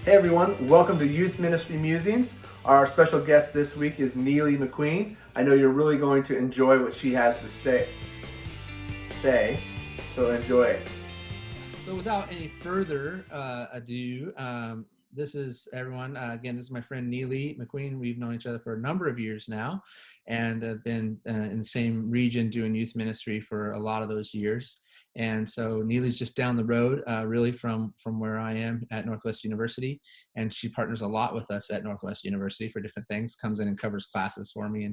Hey everyone, welcome to Youth Ministry Musings. Our special guest this week is Neely McQueen. I know you're really going to enjoy what she has to say, so enjoy it. So without any further ado, this is everyone. Again, this is my friend Neely McQueen. We've known each other for a number of years now and have been in the same region doing youth ministry for a lot of those years. And so Neely's just down the road, really from where I am at Northwest University. And she partners a lot with us at Northwest University for different things, comes in and covers classes for me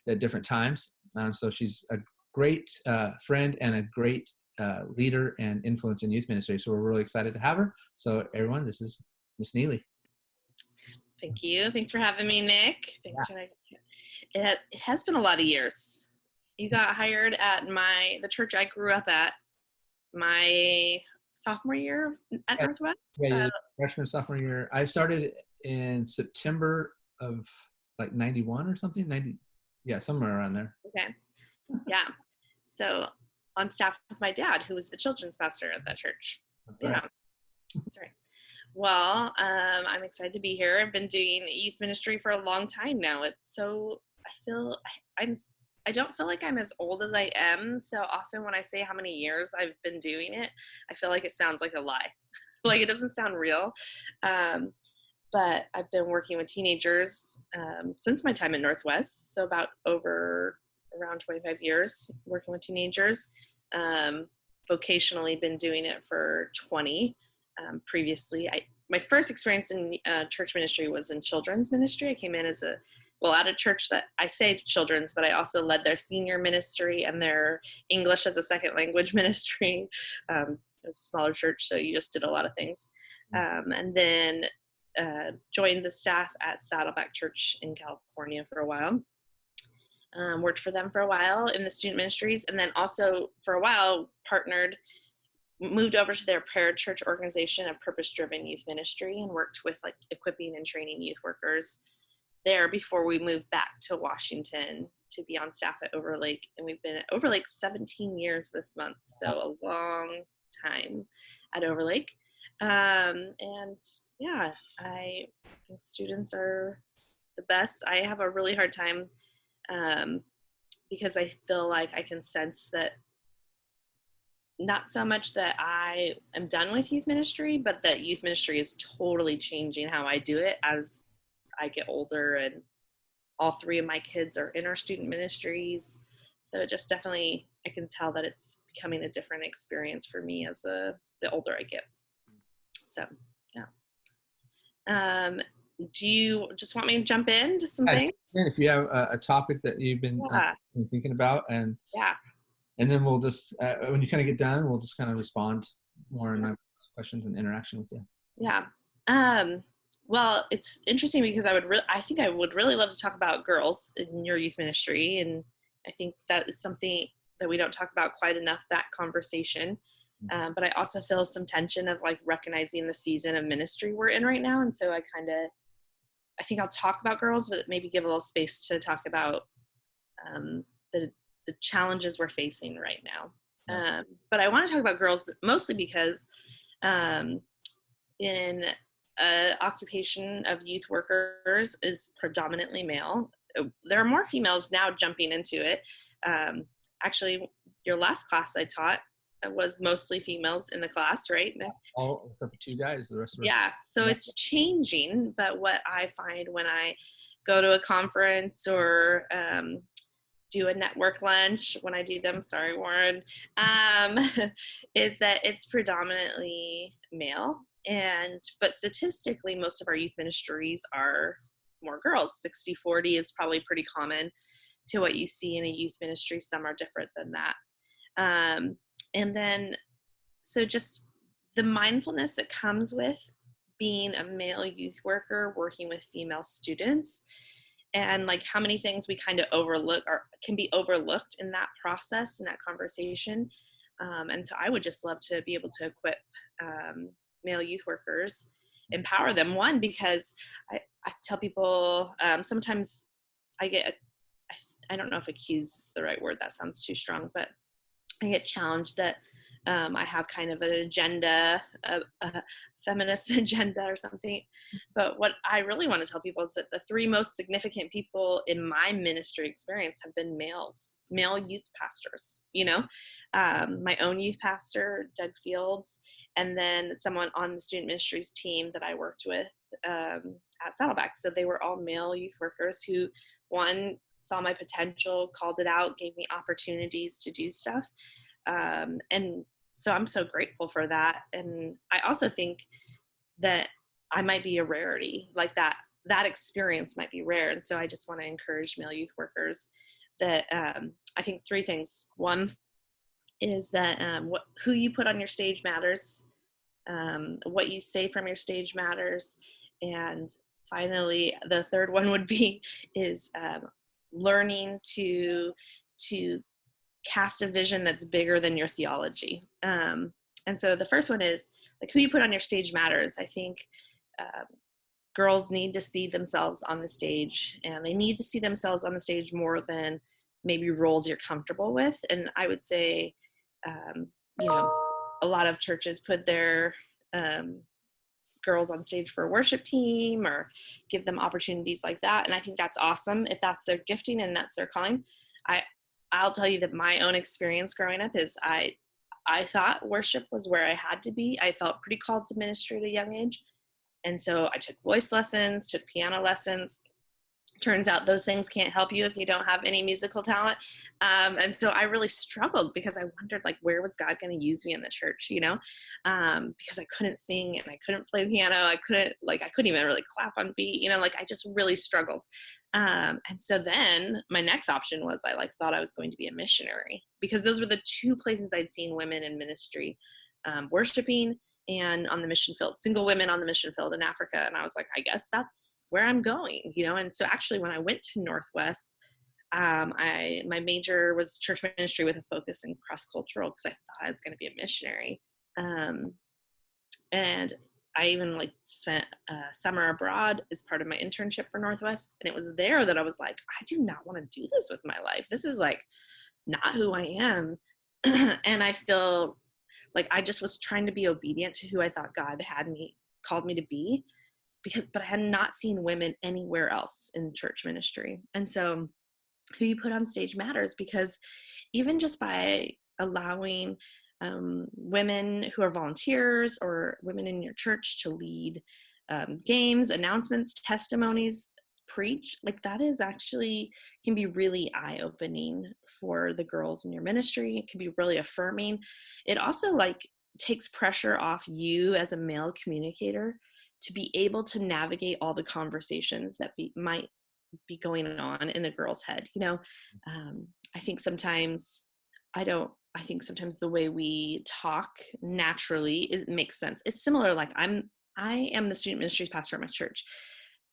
at different times. So she's a great friend and a great leader and influence in youth ministry. So we're really excited to have her. So everyone, this is Miss Neely. Thank you. Thanks for having me, Nick. Thanks for it has been a lot of years. You got hired at the church I grew up at my sophomore year at Northwest. Yeah, freshman, sophomore year. I started in September of like 91 or something. 90, yeah, somewhere around there. Okay. Yeah. So on staff with my dad, who was the children's pastor at that church. That's right. That's right. Well, I'm excited to be here. I've been doing youth ministry for a long time now. I don't feel like I'm as old as I am. So often when I say how many years I've been doing it, I feel like it sounds like a lie. Like it doesn't sound real. But I've been working with teenagers since my time at Northwest. So around 25 years working with teenagers. Vocationally been doing it for 20. Previously, my first experience in church ministry was in children's ministry. I came in at a church that I say children's, but I also led their senior ministry and their English as a second language ministry. It was a smaller church, so you just did a lot of things. And then joined the staff at Saddleback Church in California for a while. Worked for them for a while in the student ministries, and then also for a while moved over to their parachurch organization of purpose-driven youth ministry and worked with like equipping and training youth workers there before we moved back to Washington to be on staff at Overlake. And we've been at Overlake 17 years this month, so a long time at Overlake. And yeah, I think students are the best. I have a really hard time because I feel like I can sense that not so much that I am done with youth ministry, but that youth ministry is totally changing how I do it as I get older, and all three of my kids are in our student ministries. So it just definitely, I can tell that it's becoming a different experience for me as the older I get. So, yeah. Do you just want me to jump into something? If you have a topic that you've been thinking about, and then we'll just, when you kind of get done, we'll just kind of respond more in questions and interaction with you. Yeah. Well, it's interesting because I think I would really love to talk about girls in your youth ministry. And I think that is something that we don't talk about quite enough, that conversation. But I also feel some tension of like recognizing the season of ministry we're in right now. And so I think I'll talk about girls, but maybe give a little space to talk about the challenges we're facing right now. But I want to talk about girls mostly because in occupation of youth workers is predominantly male. There are more females now jumping into it. Actually, your last class I taught was mostly females in the class, right? All except for two guys, the rest of so it's changing. But what I find when I go to a conference or do a network lunch, when I do them, sorry, Warren, is that it's predominantly male. But statistically, most of our youth ministries are more girls. 60-40 is probably pretty common to what you see in a youth ministry. Some are different than that. And then, so just the mindfulness that comes with being a male youth worker working with female students, and like how many things we kind of overlook or can be overlooked in that process, in that conversation. And so I would just love to be able to equip male youth workers, empower them. One, because I tell people sometimes I don't know if accuse is the right word, that sounds too strong, but I get challenged that I have kind of an agenda, a feminist agenda or something. But what I really want to tell people is that the three most significant people in my ministry experience have been male youth pastors, my own youth pastor, Doug Fields, and then someone on the student ministries team that I worked with at Saddleback. So they were all male youth workers who, one, saw my potential, called it out, gave me opportunities to do stuff. And so I'm so grateful for that. And I also think that I might be a rarity, like that experience might be rare. And so I just want to encourage male youth workers that I think three things. One is that who you put on your stage matters. What you say from your stage matters. And finally, the third one would be is learning to cast a vision that's bigger than your theology. And so the first one is like who you put on your stage matters. I think girls need to see themselves on the stage, and they need to see themselves on the stage more than maybe roles you're comfortable with. And I would say, a lot of churches put their girls on stage for a worship team or give them opportunities like that. And I think that's awesome if that's their gifting and that's their calling. I'll tell you that my own experience growing up is I thought worship was where I had to be. I felt pretty called to ministry at a young age. And so I took voice lessons, took piano lessons. Turns out those things can't help you if you don't have any musical talent. And so I really struggled because I wondered, like, where was God going to use me in the church, because I couldn't sing and I couldn't play piano. I couldn't even really clap on beat, I just really struggled. And so then my next option was I thought I was going to be a missionary, because those were the two places I'd seen women in ministry, worshiping and on the mission field, single women on the mission field in Africa. And I was like, I guess that's where I'm going, And so actually when I went to Northwest, my major was church ministry with a focus in cross-cultural, because I thought I was going to be a missionary. And I even spent a summer abroad as part of my internship for Northwest. And it was there that I was like, I do not want to do this with my life. This is not who I am. And I feel like I just was trying to be obedient to who I thought God had called me to be, but I had not seen women anywhere else in church ministry. And so who you put on stage matters, because even just by allowing women who are volunteers or women in your church to lead games, announcements, testimonies, preach, that is actually can be really eye-opening for the girls in your ministry. It can be really affirming. It also takes pressure off you as a male communicator to be able to navigate all the conversations that might be going on in a girl's head. I think sometimes the way we talk naturally makes sense. It's similar. I am the student ministries pastor at my church.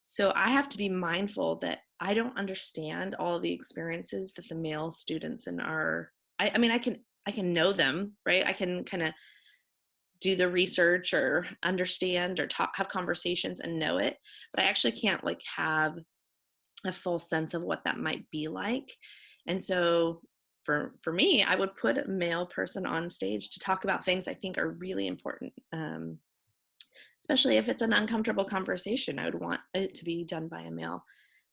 So I have to be mindful that I don't understand all of the experiences that the male students I can know them, right? I can kind of do the research or understand or have conversations and know it, but I actually can't have a full sense of what that might be like. And so for me, I would put a male person on stage to talk about things I think are really important. Especially if it's an uncomfortable conversation, I would want it to be done by a male.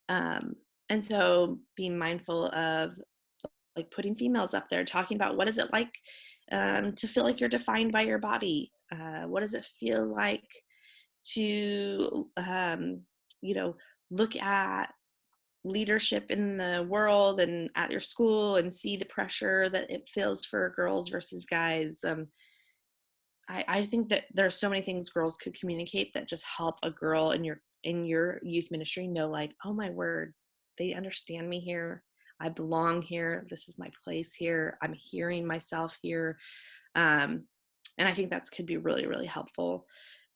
And so being mindful of putting females up there, talking about what is it like to feel like you're defined by your body? What does it feel like to, look at leadership in the world and at your school and see the pressure that it feels for girls versus guys? I think that there are so many things girls could communicate that just help a girl in your youth ministry know, oh my word, they understand me here. I belong here. This is my place here. I'm hearing myself here. And I think that could be really, really helpful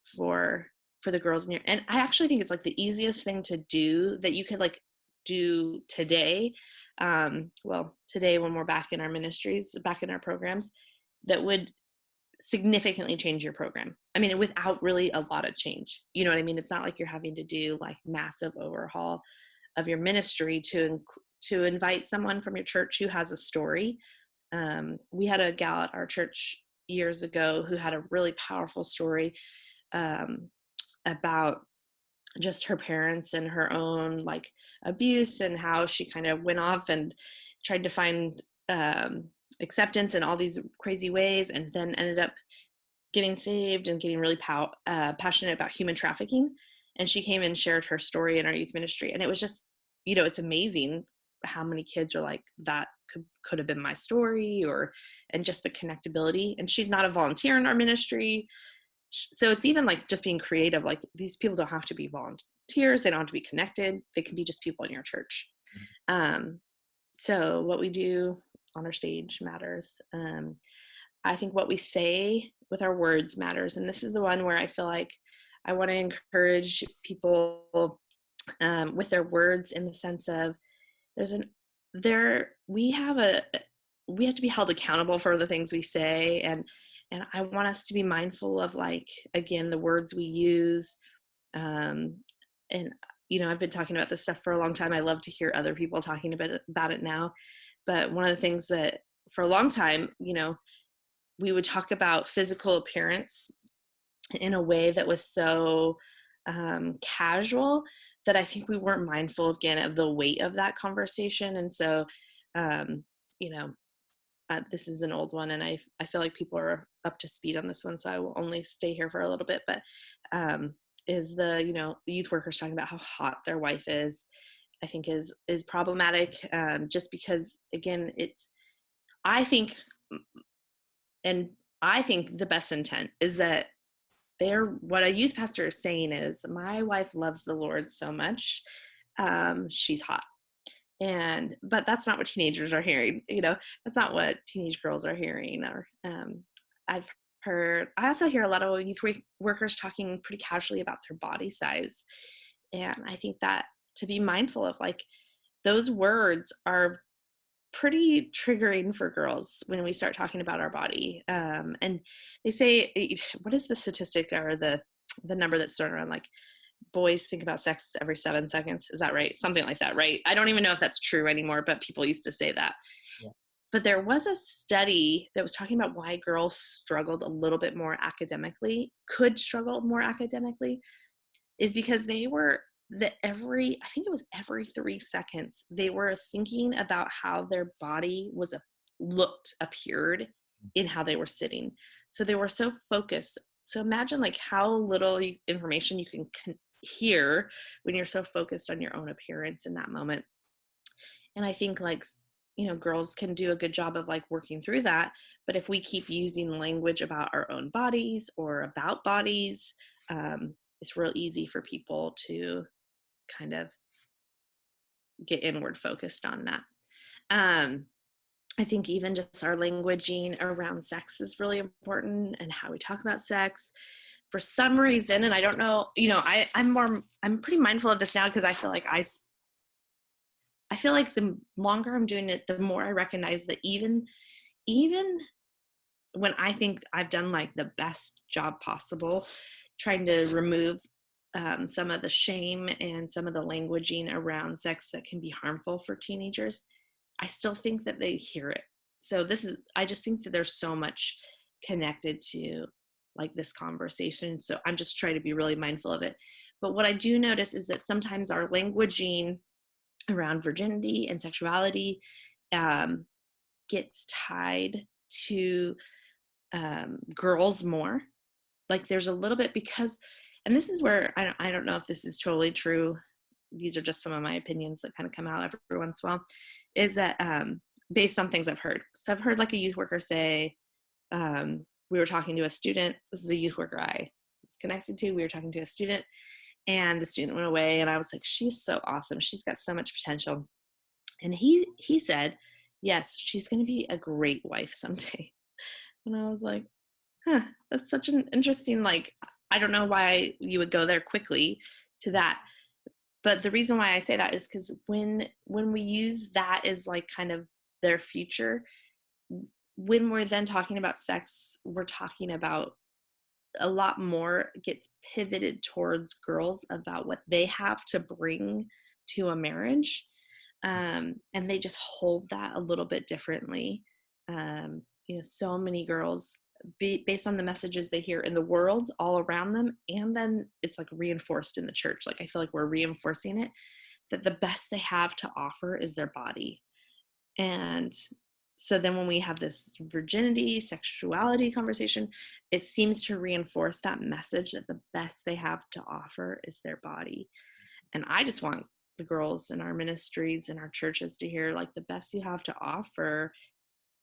for the girls in and I actually think it's the easiest thing to do that you could do today. Today when we're back in our ministries, back in our programs, that would significantly change your program. I mean, without really a lot of change. You know what I mean? It's not like you're having to do massive overhaul of your ministry to invite someone from your church who has a story. We had a gal at our church years ago who had a really powerful story about just her parents and her own like abuse, and how she kind of went off and tried to find acceptance in all these crazy ways, and then ended up getting saved and getting really passionate about human trafficking. And she came and shared her story in our youth ministry, and it was just, it's amazing how many kids are like, that could have been my story, and just the connectability. And she's not a volunteer in our ministry, so it's even like just being creative. Like, these people don't have to be volunteers, they don't have to be connected, they can be just people in your church. So what we do on our stage matters. I think what we say with our words matters, and this is the one where I feel like I want to encourage people with their words, in the sense of we have to be held accountable for the things we say, and I want us to be mindful of, like, again, the words we use. And I've been talking about this stuff for a long time. I love to hear other people talking about it now. But one of the things that for a long time, we would talk about physical appearance in a way that was so casual, that I think we weren't mindful, again, of the weight of that conversation. And so, this is an old one, and I feel like people are up to speed on this one, so I will only stay here for a little bit. But is the youth workers talking about how hot their wife is, I think is problematic, just because, again, I think the best intent is that what a youth pastor is saying is, my wife loves the Lord so much, she's hot. But that's not what teenagers are hearing. That's not what teenage girls are hearing. Or I also hear a lot of youth workers talking pretty casually about their body size. And I think that to be mindful of, like, those words are pretty triggering for girls when we start talking about our body. And they say, what is the statistic or the number that's thrown around, like, boys think about sex every 7 seconds. Is that right? Something like that, right? I don't even know if that's true anymore, but people used to say that. Yeah. But there was a study that was talking about why girls struggled a little bit more academically, could struggle more academically, is because they were every 3 seconds, they were thinking about how their body appeared in how they were sitting. So they were so focused. So imagine, like, how little information you can hear when you're so focused on your own appearance in that moment. And I think, like, girls can do a good job of, like, working through that. But if we keep using language about our own bodies or about bodies, it's real easy for people to kind of get inward focused on that. I think even just our languaging around sex is really important, and how we talk about sex. For some reason, and I don't know, I'm pretty mindful of this now, because I feel like the longer I'm doing it, the more I recognize that even when I think I've done, like, the best job possible trying to remove some of the shame and some of the languaging around sex that can be harmful for teenagers, I still think that they hear it. So I just think that there's so much connected to, like, this conversation. So I'm just trying to be really mindful of it. But what I do notice is that sometimes our languaging around virginity and sexuality gets tied to girls more. Like, there's a little bit, because, and this is where I don't know if this is totally true. These are just some of my opinions that kind of come out every once in a while, is that based on things I've heard. So I've heard, like, a youth worker say, we were talking to a student. This is a youth worker I was connected to. We were talking to a student, and the student went away, and I was like, she's so awesome. She's got so much potential. And he said, yes, she's going to be a great wife someday. And I was like, that's such an interesting, like, I don't know why you would go there quickly to that. But the reason why I say that is because when we use that as, like, kind of their future, when we're then talking about sex, we're talking about a lot more gets pivoted towards girls about what they have to bring to a marriage. And they just hold that a little bit differently. So many girls based on the messages they hear in the world all around them, and then it's like reinforced in the church. Like I feel like we're reinforcing it, that the best they have to offer is their body. And so then when we have this virginity, sexuality conversation, it seems to reinforce that message that the best they have to offer is their body. And I just want the girls in our ministries and our churches to hear, like, the best you have to offer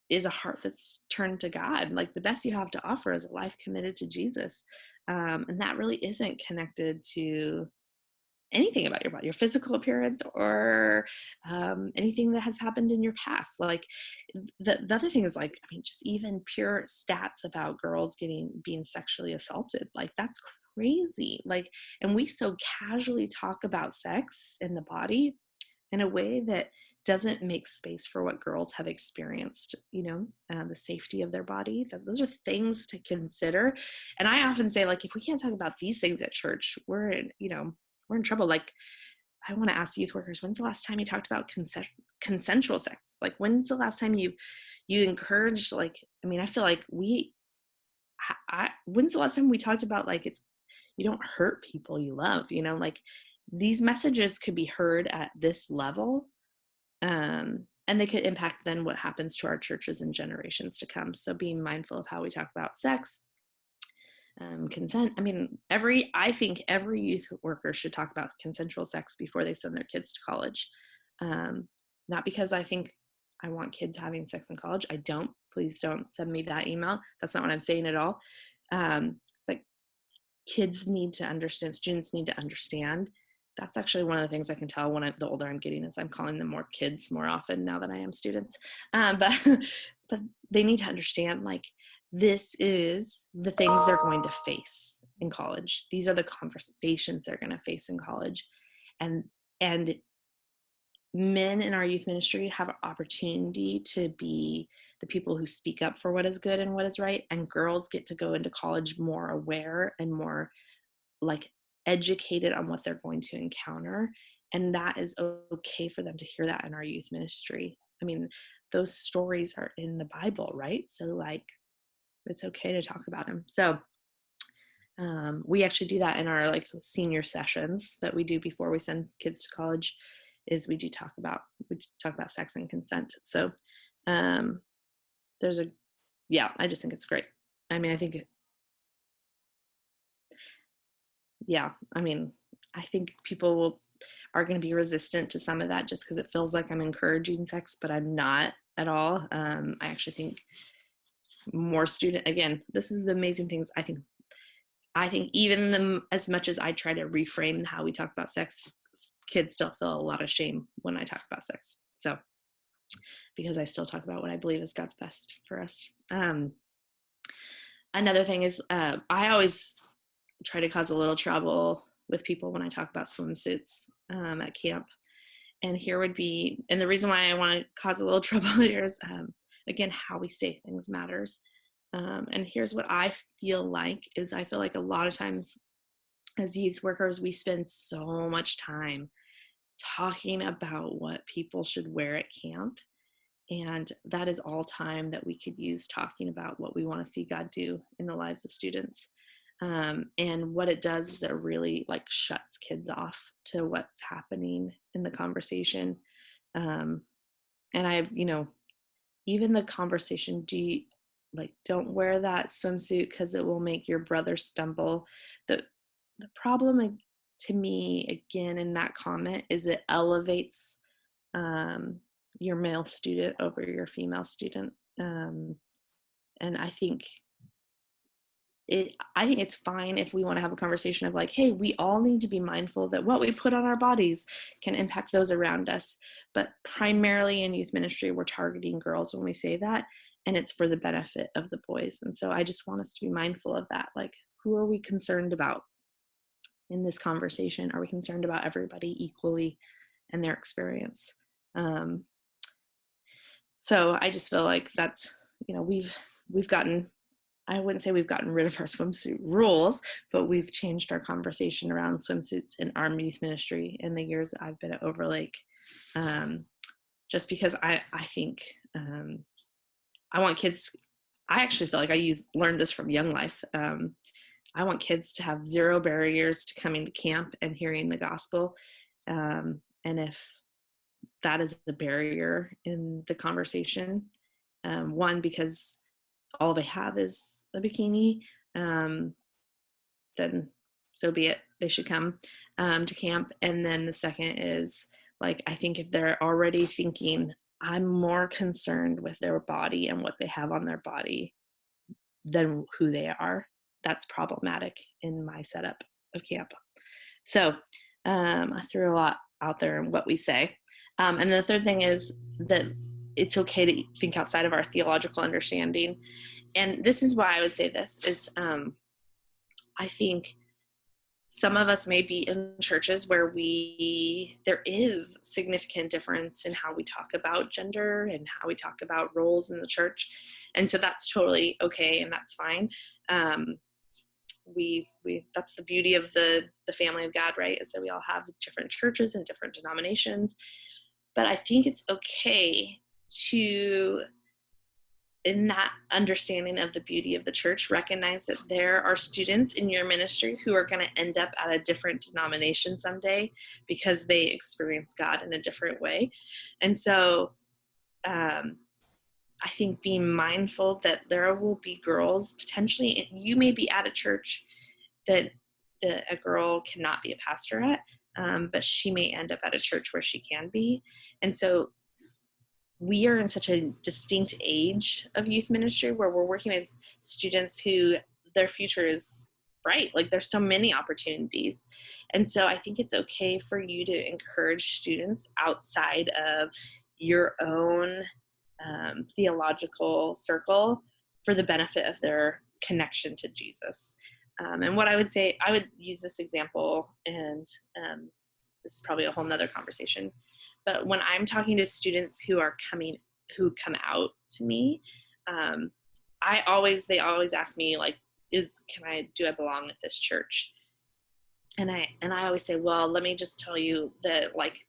is a heart that's turned to God. Like, the best you have to offer is a life committed to Jesus. And that really isn't connected to anything about your body, your physical appearance, or anything that has happened in your past. Like the other thing is, like, I mean, just even pure stats about girls being sexually assaulted. Like, that's crazy. Like, and we so casually talk about sex and the body in a way that doesn't make space for what girls have experienced, the safety of their body. Those are things to consider. And I often say, like, if we can't talk about these things at church, we're in trouble. Like, I want to ask youth workers, when's the last time you talked about consensual sex? Like, when's the last time you encouraged, like, I mean, I feel like when's the last time we talked about, like, you don't hurt people you love, like, these messages could be heard at this level, and they could impact then what happens to our churches in generations to come. So being mindful of how we talk about sex, consent. I mean, I think every youth worker should talk about consensual sex before they send their kids to college. Not because I think I want kids having sex in college. I don't. Please don't send me that email. That's not what I'm saying at all. But kids need to understand, students need to understand. That's actually one of the things I can tell the older I'm getting, is I'm calling them more kids more often now than I am students. But they need to understand, like, this is the things they're going to face in college. These are the conversations they're going to face in college. And men in our youth ministry have an opportunity to be the people who speak up for what is good and what is right. And girls get to go into college more aware and more, like, educated on what they're going to encounter. And that is okay for them to hear that in our youth ministry. I mean, those stories are in the Bible, right? So, like, it's okay to talk about them. So we actually do that in our, like, senior sessions that we do before we send kids to college, is we talk about sex and consent. So I just think it's great. I mean, I think people are going to be resistant to some of that just because it feels like I'm encouraging sex, but I'm not at all. I actually think more again, this is the amazing things. I think even as much as I try to reframe how we talk about sex, kids still feel a lot of shame when I talk about sex. So, because I still talk about what I believe is God's best for us. Another thing is, I always try to cause a little trouble with people when I talk about swimsuits at camp. And the reason why I want to cause a little trouble here is, again, how we say things matters. And here's what I feel like a lot of times as youth workers, we spend so much time talking about what people should wear at camp. And that is all time that we could use talking about what we want to see God do in the lives of students. And what it does is it really, like, shuts kids off to what's happening in the conversation. And I've, even the conversation, don't wear that swimsuit because it will make your brother stumble. The problem, to me, again, in that comment, is it elevates your male student over your female student. And I think it's fine if we want to have a conversation of, like, hey, we all need to be mindful that what we put on our bodies can impact those around us. But primarily in youth ministry, we're targeting girls when we say that, and it's for the benefit of the boys. And so I just want us to be mindful of that. Like, who are we concerned about in this conversation? Are we concerned about everybody equally and their experience? So I just feel like that's, we've gotten, I wouldn't say we've gotten rid of our swimsuit rules, but we've changed our conversation around swimsuits in our youth ministry in the years I've been at Overlake. Just because I think I want kids, I actually feel like learned this from Young Life. I want kids to have zero barriers to coming to camp and hearing the gospel. And if that is the barrier in the conversation, one, because all they have is a bikini, then so be it. They should come to camp. And then the second is, like, I think if they're already thinking, I'm more concerned with their body and what they have on their body than who they are, that's problematic in my setup of camp. So I threw a lot out there in what we say. And the third thing is that it's okay to think outside of our theological understanding. And this is why I would say this is, I think some of us may be in churches where there is significant difference in how we talk about gender and how we talk about roles in the church. And so that's totally okay, and that's fine. That's the beauty of the family of God, right? Is that we all have different churches and different denominations. But I think it's okay to, in that understanding of the beauty of the church, recognize that there are students in your ministry who are going to end up at a different denomination someday because they experience God in a different way. And so I think being mindful that there will be girls, potentially, you may be at a church that a girl cannot be a pastor at, but she may end up at a church where she can be. And so we are in such a distinct age of youth ministry where we're working with students who their future is bright. Like, there's so many opportunities. And so I think it's okay for you to encourage students outside of your own theological circle for the benefit of their connection to Jesus. And what I would say, I would use this example, and this is probably a whole nother conversation, but when I'm talking to students who come out to me, they always ask me, like, do I belong at this church? And I always say, well, let me just tell you that, like,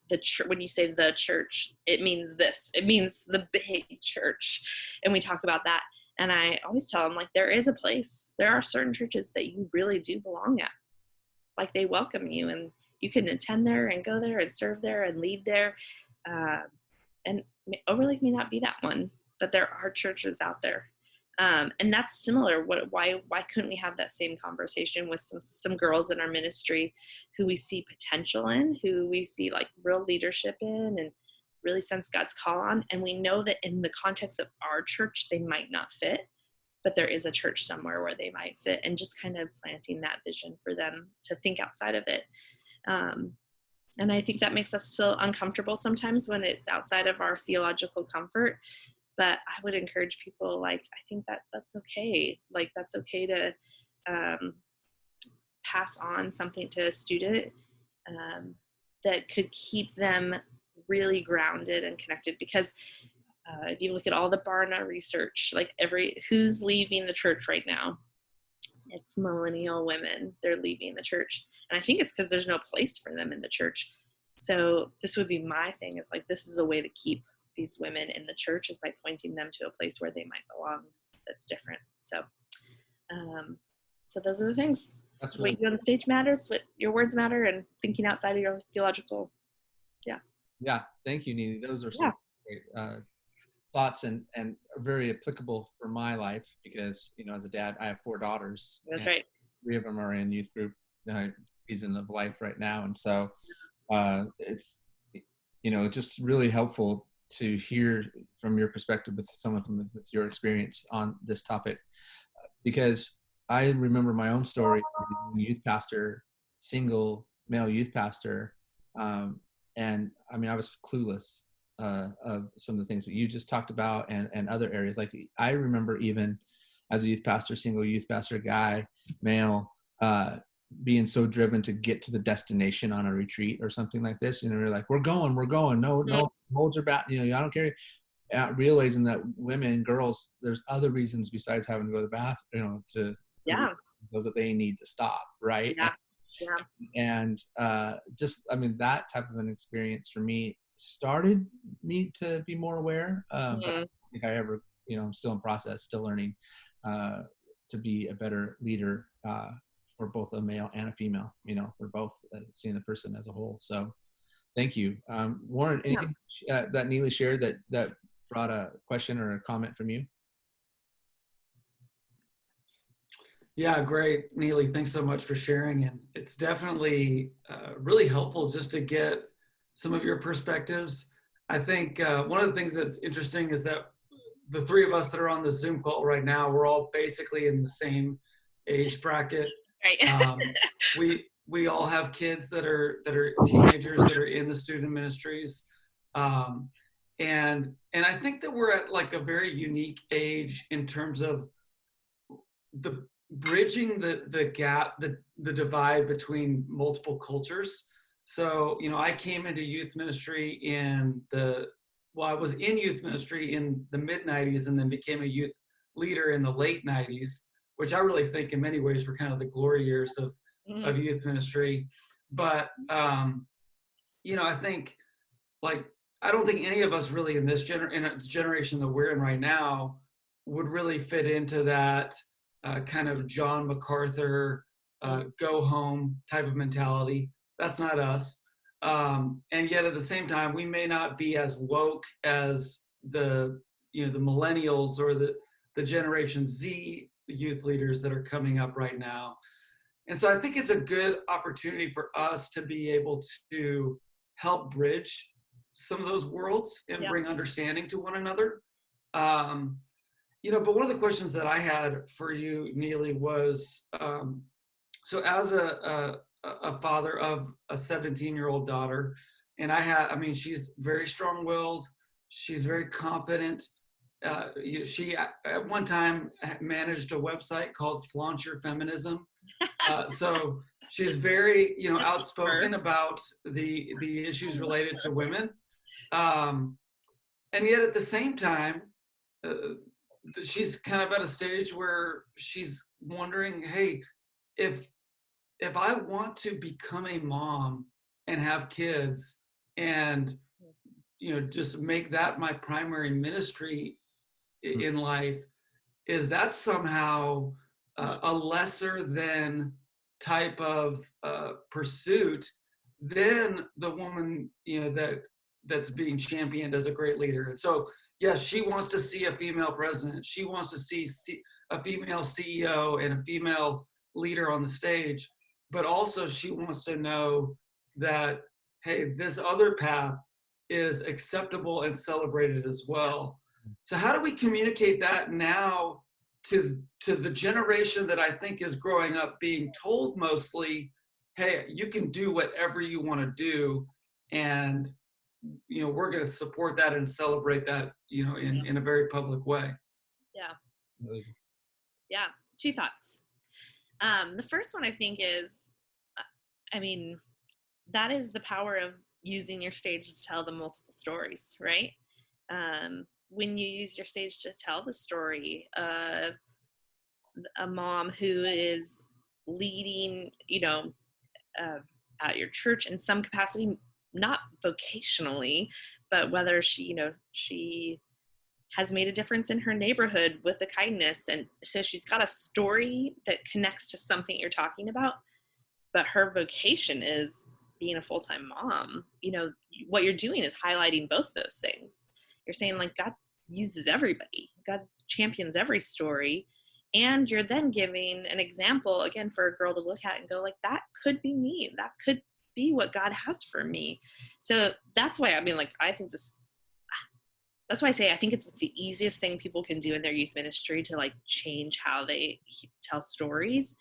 when you say the church, it means this. It means the big church. And we talk about that. And I always tell them, like, there is a place. There are certain churches that you really do belong at. Like, they welcome you, and you can attend there and go there and serve there and lead there. And Overlake may not be that one, but there are churches out there. And that's similar. Why couldn't we have that same conversation with some girls in our ministry who we see potential in, who we see, like, real leadership in, and really sense God's call on? And we know that in the context of our church, they might not fit, but there is a church somewhere where they might fit, and just kind of planting that vision for them to think outside of it. And I think that makes us feel uncomfortable sometimes when it's outside of our theological comfort. But I would encourage people, like, I think that's okay. Like, that's okay to pass on something to a student that could keep them really grounded and connected. Because if you look at all the Barna research, like, who's leaving the church right now? It's millennial women. They're leaving the church. And I think it's because there's no place for them in the church. So this would be my thing, is, like, this is a way to keep these women in the church, is by pointing them to a place where they might belong that's different. So those are the things. That's really what you do on the stage matters, what your words matter, and thinking outside of your theological. Yeah. Thank you, Neely. Those are some great thoughts, and very applicable for my life, because, as a dad, I have 4 daughters. That's right. 3 of them are in youth group season of life right now. And so it's, just really helpful to hear from your perspective with with your experience on this topic, because I remember my own story as a youth pastor, single male youth pastor. And I mean, I was clueless of some of the things that you just talked about, and other areas. Like, I remember, even as a youth pastor, single youth pastor guy, male, being so driven to get to the destination on a retreat or something like this. We're like, we're going. No, hold your back. I don't care. Realizing that women, girls, there's other reasons besides having to go to the bathroom, those that they need to stop. Right. Yeah. And just, I mean, that type of an experience for me started me to be more aware. But I don't think I ever I'm still in process, still learning to be a better leader for both a male and a female, for both, seeing the person as a whole. So thank you. Warren, anything that Neely shared that brought a question or a comment from you? Yeah, great, Neely. Thanks so much for sharing. And it's definitely really helpful just to get some of your perspectives. I think one of the things that's interesting is that the three of us that are on the Zoom call right now, we're all basically in the same age bracket. Right. We all have kids that are teenagers that are in the student ministries, and I think that we're at like a very unique age in terms of the bridging the gap, the divide between multiple cultures. So, I came into youth ministry I was in youth ministry in the mid 90s and then became a youth leader in the late 90s, which I really think in many ways were kind of the glory years of youth ministry. But, I think like, I don't think any of us really in this generation that we're in right now would really fit into that kind of John MacArthur go home type of mentality. That's not us. And yet at the same time, we may not be as woke as the millennials or the Generation Z youth leaders that are coming up right now. And so I think it's a good opportunity for us to be able to help bridge some of those worlds and bring understanding to one another. But one of the questions that I had for you, Neely, was so as a father of a 17-year-old daughter, and she's very strong-willed, she's very confident. She at one time managed a website called Flaunt Your Feminism. So she's very outspoken about the issues related to women, and yet at the same time, she's kind of at a stage where she's wondering, hey, if I want to become a mom and have kids and just make that my primary ministry in life, is that somehow a lesser than type of pursuit than the woman that's being championed as a great leader? And so yes, she wants to see a female president, she wants to see a female CEO and a female leader on the stage, but also she wants to know that, hey, this other path is acceptable and celebrated as well. So how do we communicate that now to the generation that I think is growing up being told mostly, hey, you can do whatever you want to do, and we're going to support that and celebrate that, in a very public way. Yeah. Two thoughts. The first one I think is, that is the power of using your stage to tell the multiple stories, right? When you use your stage to tell the story of a mom who is leading, at your church in some capacity, not vocationally, but whether she has made a difference in her neighborhood with the kindness. And so she's got a story that connects to something you're talking about, but her vocation is being a full-time mom. What you're doing is highlighting both those things. You're saying, like, God uses everybody. God champions every story. And you're then giving an example, again, for a girl to look at and go, like, that could be me. That could be what God has for me. So that's why, I think that's why I say I think it's the easiest thing people can do in their youth ministry to, like, change how they tell stories.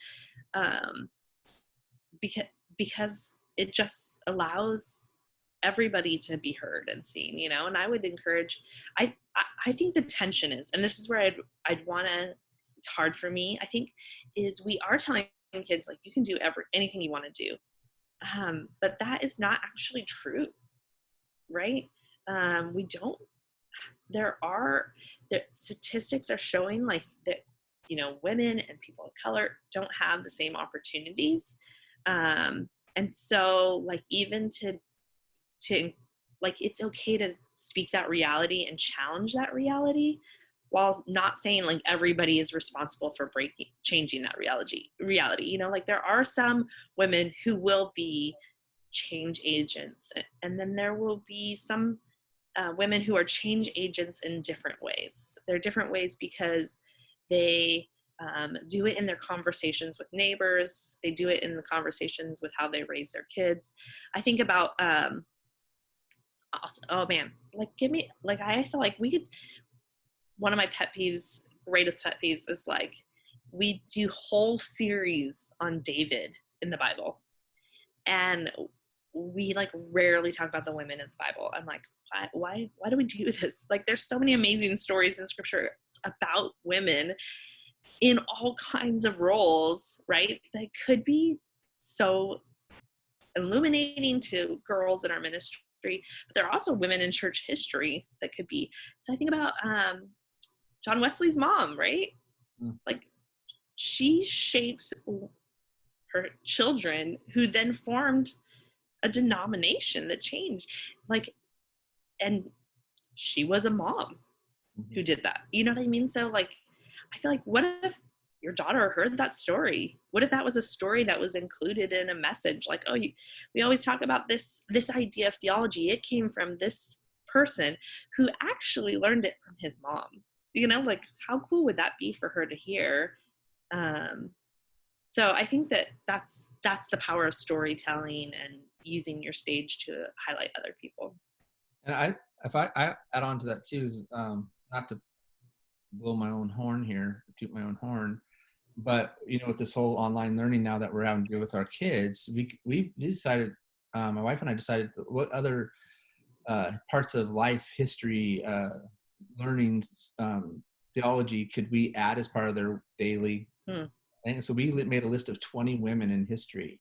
Because it just allows everybody to be heard and seen, and I would encourage, I think the tension is, and this is where I'd want to, it's hard for me, I think, is we are telling kids, like, you can do anything you want to do. But that is not actually true, right? We don't, the statistics are showing, like, that, women and people of color don't have the same opportunities. And so, like, even to like, it's okay to speak that reality and challenge that reality, while not saying like everybody is responsible for changing that reality. Like there are some women who will be change agents, and then there will be some women who are change agents in different ways. They're different ways because they do it in their conversations with neighbors. They do it in the conversations with how they raise their kids. I think about, oh man, like I feel like we could, one of my greatest pet peeves is like, we do whole series on David in the Bible. And we like rarely talk about the women in the Bible. I'm like, why do we do this? Like there's so many amazing stories in scripture about women in all kinds of roles, right? That could be so illuminating to girls in our ministry, but there are also women in church history that could be. So I think about John Wesley's mom, right? Like she shaped her children who then formed a denomination that changed. Like, and she was a mom who did that. You know what I mean? So like, I feel like, what if your daughter heard that story? What if that was a story that was included in a message? Like, oh, we always talk about this idea of theology. It came from this person who actually learned it from his mom. You know, like how cool would that be for her to hear? So I think that's the power of storytelling and using your stage to highlight other people. And if I add on to that too, is not to blow my own horn here, toot my own horn, but with this whole online learning now that we're having to do with our kids, we decided, my wife and I decided what other parts of life, history, learning, theology could we add as part of their daily. And so we made a list of 20 women in history,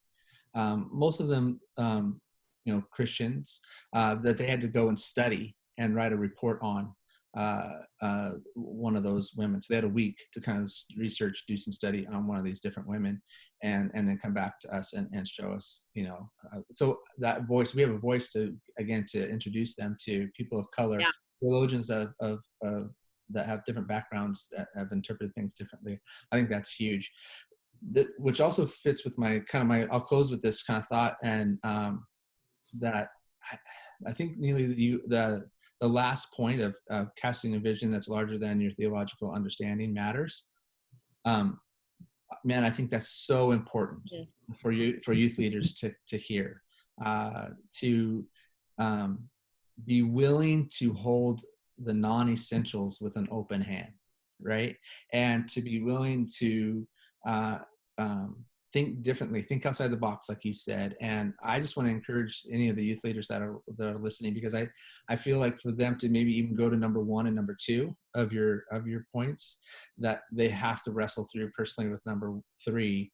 most of them Christians, that they had to go and study and write a report on one of those women. So they had a week to kind of research, do some study on one of these different women, and then come back to us and show us, so that voice, we have a voice to introduce them to people of color, theologians of that have different backgrounds, that have interpreted things differently. I think that's huge. Which also fits with I'll close with this kind of thought, and that I think, Neely, the last point of casting a vision that's larger than your theological understanding matters. Man, I think that's so important for youth leaders to hear, to be willing to hold the non-essentials with an open hand, right? And to be willing to think differently, think outside the box, like you said. And I just want to encourage any of the youth leaders that are listening, because I feel like for them to maybe even go to number 1 and number 2 of your points, that they have to wrestle through personally with number 3.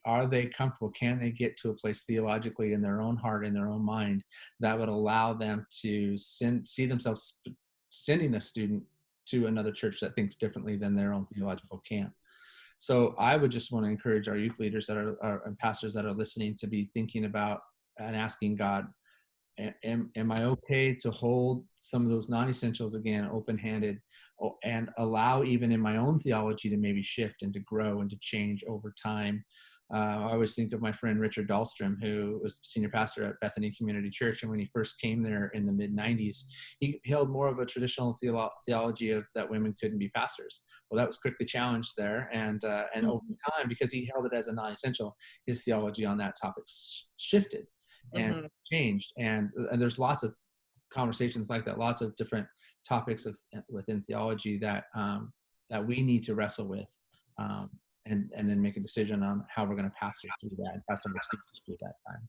Are they comfortable? Can they get to a place theologically in their own heart, in their own mind, that would allow them to see themselves sending a student to another church that thinks differently than their own theological camp? So I would just want to encourage our youth leaders that are and pastors that are listening to be thinking about and asking God, am I okay to hold some of those non-essentials again open-handed, and allow even in my own theology to maybe shift and to grow and to change over time? I always think of my friend Richard Dahlstrom, who was senior pastor at Bethany Community Church, and when he first came there in the mid-90s, he held more of a traditional theology of that women couldn't be pastors. Well, that was quickly challenged there, and over time, because he held it as a non-essential, his theology on that topic shifted and changed. And there's lots of conversations like that, lots of different topics within theology that we need to wrestle with. And then make a decision on how we're going to pass through that and pass number 6 through that time.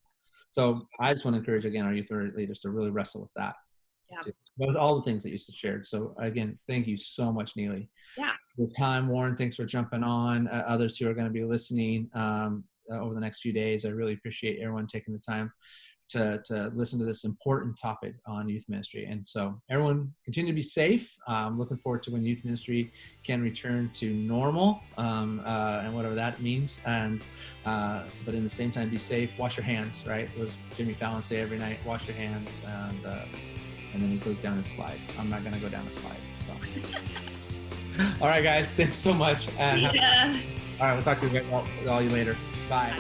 So I just want to encourage, again, our youth leaders to really wrestle with that. With all the things that you shared. So again, thank you so much, Neely. For the time, Warren, thanks for jumping on. Others who are going to be listening over the next few days, I really appreciate everyone taking the time to listen to this important topic on youth ministry. And so everyone continue to be safe. I'm looking forward to when youth ministry can return to normal, and whatever that means. And but in the same time, be safe. Wash your hands, right? It was Jimmy Fallon say every night, wash your hands. And then he goes down a slide. I'm not going to go down a slide. So So. All right, guys. Thanks so much. And Yeah. all right, we'll talk to you all you later. Bye.